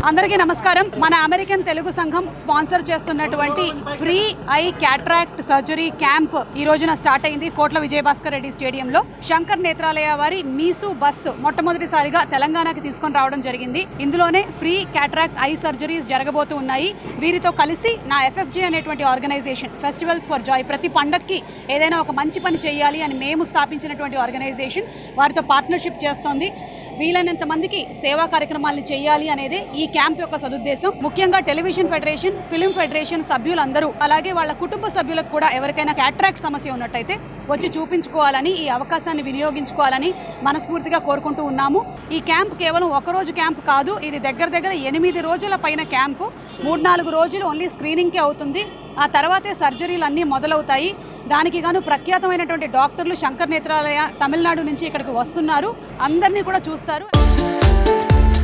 అందరికీ నమస్కారం. మన అమెరికన్ తెలుగు సంఘం స్పాన్సర్ చేస్తున్నటువంటి free I cataract surgery camp ఈ రోజున స్టార్ట్ అయింది కోట్ల విజయభాస్కర్ రెడ్డి స్టేడియంలో. శంకర్ నేత్రాలయ వారి మీసు బస్సు మొట్టమొదటిసారిగా తెలంగాణకి తీసుకొని రావడం జరిగింది. ఇందులోనే ఫ్రీ క్యాట్రాక్ట్ ఐ సర్జరీస్ జరగబోతూ ఉన్నాయి. వీరితో కలిసి నా FFJ అనేటువంటి ఆర్గనైజేషన్ ఫెస్టివల్స్ ఫర్ జాయ్ ప్రతి పండక్కి ఏదైనా ఒక మంచి పని చేయాలి అని మేము స్థాపించినటువంటి ఆర్గనైజేషన్ వారితో పార్ట్నర్షిప్ చేస్తోంది. వీలైనంత మందికి సేవా కార్యక్రమాలను చేయాలి అనేది ఈ క్యాంప్ యొక్క సదుద్దేశం. ముఖ్యంగా టెలివిజన్ ఫెడరేషన్, ఫిలిం ఫెడరేషన్ సభ్యులందరూ అలాగే వాళ్ళ కుటుంబ సభ్యులకు కూడా ఎవరికైనా క్యాట్రాక్ట్ సమస్య ఉన్నట్టయితే వచ్చి చూపించుకోవాలని, ఈ అవకాశాన్ని వినియోగించుకోవాలని మనస్ఫూర్తిగా కోరుకుంటూ ఉన్నాము. ఈ క్యాంప్ కేవలం ఒకరోజు క్యాంప్ కాదు, ఇది దగ్గర 8 రోజుల పైన క్యాంపు. 3-4 రోజులు ఓన్లీ స్క్రీనింగ్కే అవుతుంది. ఆ తర్వాతే సర్జరీలు అన్నీ మొదలవుతాయి. దానికి గాను ప్రఖ్యాతమైనటువంటి డాక్టర్లు శంకర్ నేత్రాలయ తమిళనాడు నుంచి ఇక్కడికి వస్తున్నారు. అందరినీ కూడా చూస్తారు.